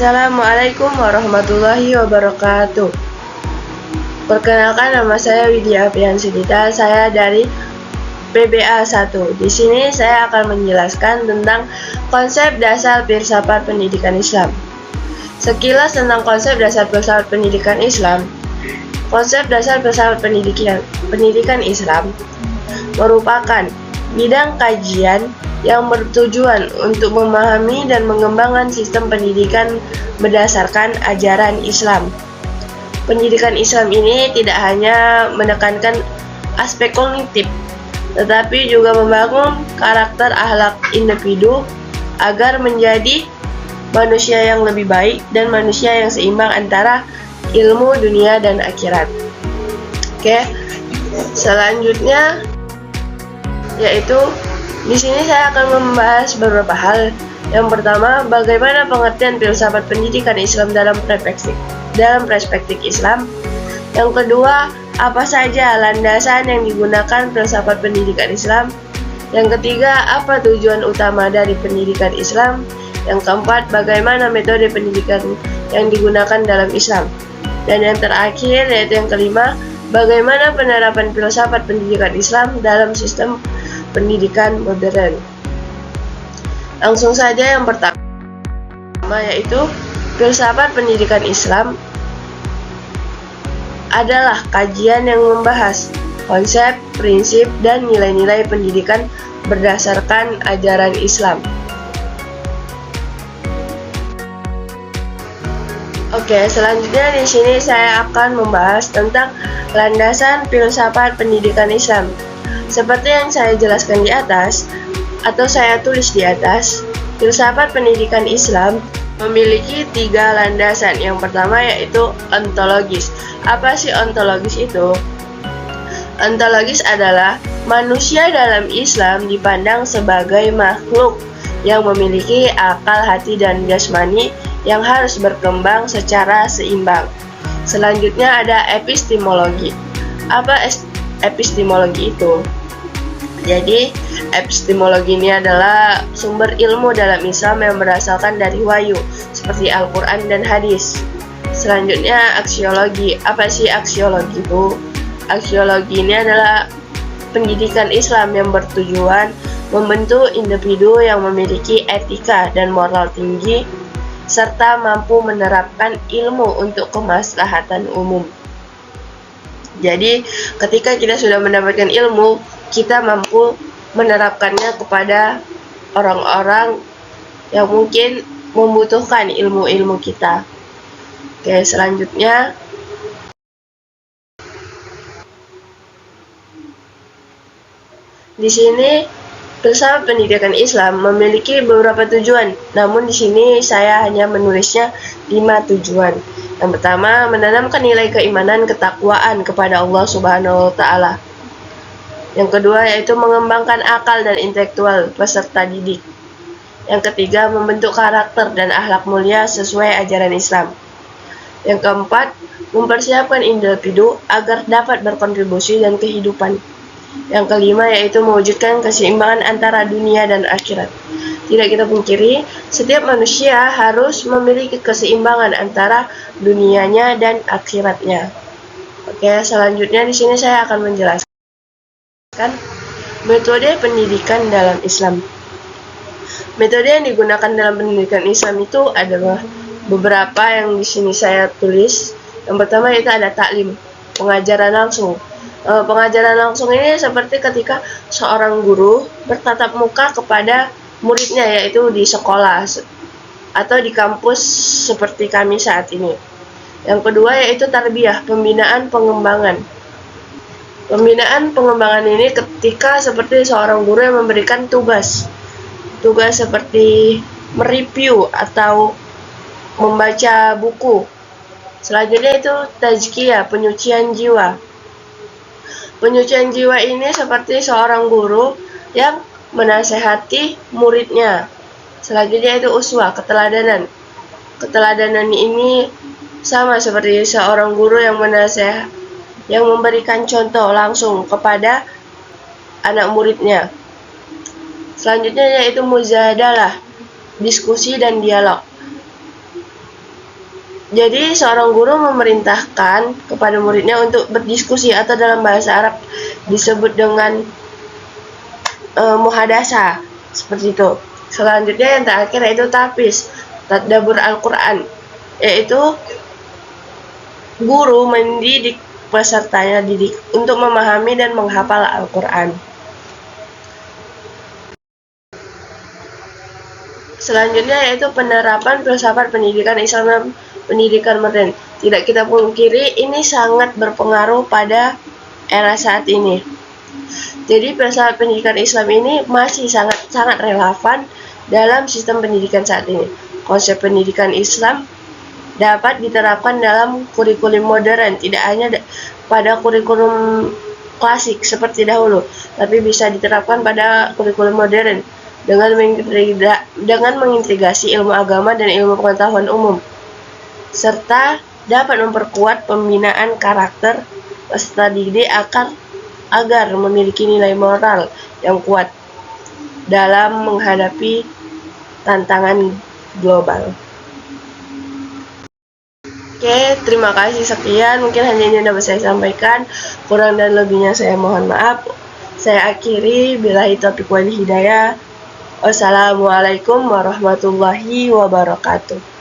Assalamualaikum warahmatullahi wabarakatuh. Perkenalkan, nama saya Widya Apriansudita. Saya dari PBA 1. Di sini saya akan menjelaskan tentang konsep dasar filsafat pendidikan Islam. Sekilas tentang konsep dasar filsafat pendidikan Islam. Konsep dasar filsafat pendidikan Islam merupakan bidang kajian yang bertujuan untuk memahami dan mengembangkan sistem pendidikan berdasarkan ajaran Islam. Pendidikan Islam ini tidak hanya menekankan aspek kognitif, tetapi juga membangun karakter akhlak individu agar menjadi manusia yang lebih baik dan manusia yang seimbang antara ilmu dunia dan akhirat. Oke, selanjutnya yaitu di sini saya akan membahas beberapa hal. Yang pertama, bagaimana pengertian filsafat pendidikan Islam dalam perspektif Islam. Yang kedua, apa saja landasan yang digunakan filsafat pendidikan Islam. Yang ketiga, apa tujuan utama dari pendidikan Islam. Yang keempat, bagaimana metode pendidikan yang digunakan dalam Islam. Dan yang terakhir, yaitu yang kelima, bagaimana penerapan filsafat pendidikan Islam dalam sistem pendidikan modern. Langsung saja, yang pertama yaitu filsafat pendidikan Islam adalah kajian yang membahas konsep, prinsip, dan nilai-nilai pendidikan berdasarkan ajaran Islam. Oke, selanjutnya di sini saya akan membahas tentang landasan filsafat pendidikan Islam. Seperti yang saya jelaskan di atas, atau saya tulis di atas, filsafat pendidikan Islam memiliki 3 landasan. Yang pertama yaitu ontologis. Apa sih ontologis itu? Ontologis adalah manusia dalam Islam dipandang sebagai makhluk yang memiliki akal, hati, dan jasmani yang harus berkembang secara seimbang. Selanjutnya ada epistemologi. Apa epistemologi itu? Jadi, epistemologi ini adalah sumber ilmu dalam Islam yang berasalkan dari wahyu, seperti Al-Quran dan hadis. Selanjutnya, aksiologi. Apa sih aksiologi itu? Aksiologi ini adalah pendidikan Islam yang bertujuan membentuk individu yang memiliki etika dan moral tinggi, serta mampu menerapkan ilmu untuk kemaslahatan umum. Jadi, ketika kita sudah mendapatkan ilmu, kita mampu menerapkannya kepada orang-orang yang mungkin membutuhkan ilmu-ilmu kita. Oke, selanjutnya di sini filsafat pendidikan Islam memiliki beberapa tujuan. Namun di sini saya hanya menulisnya 5 tujuan. Yang pertama, menanamkan nilai keimanan, ketakwaan kepada Allah Subhanahu wa taala. Yang kedua yaitu mengembangkan akal dan intelektual peserta didik. Yang ketiga, membentuk karakter dan akhlak mulia sesuai ajaran Islam. Yang keempat, mempersiapkan individu agar dapat berkontribusi dan kehidupan. Yang kelima yaitu mewujudkan keseimbangan antara dunia dan akhirat. Tidak kita pungkiri, setiap manusia harus memiliki keseimbangan antara dunianya dan akhiratnya. Oke, selanjutnya di sini saya akan menjelaskan metode pendidikan dalam Islam. Metode yang digunakan dalam pendidikan Islam itu adalah beberapa yang di sini saya tulis. Yang pertama itu ada taklim, pengajaran langsung. Pengajaran langsung ini seperti ketika seorang guru bertatap muka kepada muridnya, yaitu di sekolah atau di kampus seperti kami saat ini. Yang kedua yaitu tarbiyah, pembinaan pengembangan. Pembinaan pengembangan ini ketika seperti seorang guru yang memberikan tugas seperti mereview atau membaca buku. Selanjutnya itu tazkiyah, penyucian jiwa. Penyucian jiwa ini seperti seorang guru yang menasehati muridnya. Selanjutnya itu uswah, keteladanan. Keteladanan ini sama seperti seorang guru yang memberikan contoh langsung kepada anak muridnya. Selanjutnya yaitu mujadalah, diskusi dan dialog. Jadi seorang guru memerintahkan kepada muridnya untuk berdiskusi, atau dalam bahasa Arab disebut dengan muhadasah, seperti itu. Selanjutnya yang terakhir yaitu tahfiz, tadabbur Al-Quran, yaitu guru mendidik pesertanya untuk memahami dan menghafal Al-Quran. Selanjutnya yaitu penerapan filsafat pendidikan Islam dan pendidikan modern. Tidak kita pungkiri, ini sangat berpengaruh pada era saat ini. Jadi filsafat pendidikan Islam ini masih sangat relevan dalam sistem pendidikan saat ini. Konsep pendidikan Islam dapat diterapkan dalam kurikulum modern, tidak hanya pada kurikulum klasik seperti dahulu, tapi bisa diterapkan pada kurikulum modern dengan mengintegrasi ilmu agama dan ilmu pengetahuan umum, serta dapat memperkuat pembinaan karakter peserta didik agar memiliki nilai moral yang kuat dalam menghadapi tantangan global. Oke, terima kasih, sekian. Mungkin hanya ini dapat saya sampaikan. Kurang dan lebihnya saya mohon maaf. Saya akhiri, billahi taufiq wal hidayah. Wassalamualaikum warahmatullahi wabarakatuh.